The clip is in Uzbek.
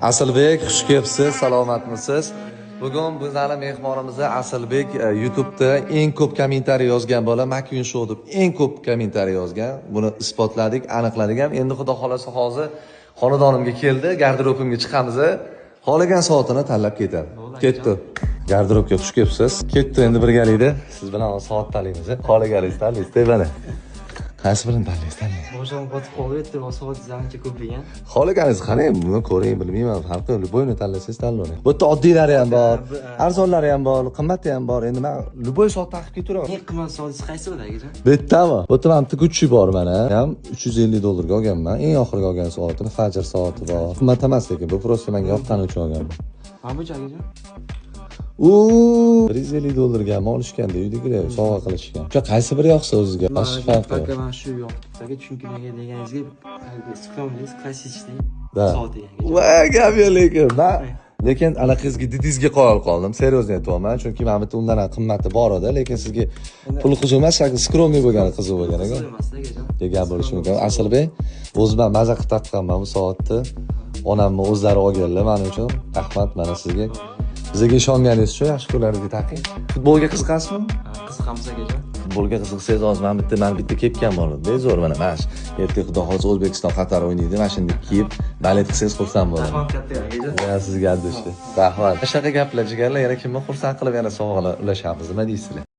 Asilbek, xush kelibsiz, salomatmisiz? Bugun bizning mehmonimiz Asilbek YouTube'da eng ko'p kommentariy yozgan bola, Makun Show deb eng ko'p kommentariy yozgan. Buni isbotladik, aniqladik ham. Endi xudo xolasa hozir xonadonimga keldi, garderobimga chiqamiz. Xohlagan soatini tanlab ketadi. Ketdi. Garderobga xush kelibsiz. Ketdi endi birgalikda siz bilan soat tanlaymiz. Xohlaganingizni tanlaysiz, mana. Qaysi birini tanlaysiz? Boshim qotib qoldi, soat ancha ko'paygan. Xohlaganingiz qarang, buni ko'ring, bilmayman, farqi yo'q. Luboyni tanlasangiz tanlayvering. Bu yerda oddiylari ham bor, arzonlari ham bor, qimmati ham bor. Endi men Luboy soat taqib ketiraman. Eng qimmat soat qaysi bo'lagicha? Bu yerdami? Bu yerda ham Gucci bor mana. Ham $350 ga olganman. Eng oxirgi olgan soatini Fajr soati bor. Qimmat emas lekin bu prosta menga yoqqani uchun olganman. Mana bu joygacha? $150 ga olishganda uydagilar sovg'a qilishgan. Shu qaysi biri yoqsa o'zingizga? Boshqa farqi yo'q. Mana shu yoqdagi, chunki menga deganingizga skromlis, klassik Da. soat degan. Va gap yo'q lekin anaqangizga didingizga qoyil qoldim. Seryozni aytyapman, chunki men bitta undan ham qimmati bor edi, lekin sizga puli qiziq emas, skromniy bo'lgani qiziq bo'lgan ekan. Gap bo'lishi mumkin. Asilbek, o'zim ham maza qilib taqqanman bu soatni. Onamni o'zlari olganlar men uchun. Rahmat mana sizga. Bizga ishonganingiz uchun yaxshi kunlaringizga taqing. Futbolga qiziqasizmi? Qiziqamiz akajon. Futbolga qiziqsangiz hozir men bitta kepkam bor. Bezor mana mash. Ertaga xudo xohlasa O'zbekiston Qatar o'ynaydi. Mana shunday kiyib, balet qilsangiz xursand bo'laman. Rahmat katta akajon. Ya sizga adashdi. Rahmat. Shunaqa gaplar jigarlar, yana kimni xursand qilib yana sovg'alar ulashamiz, nima deysizlar?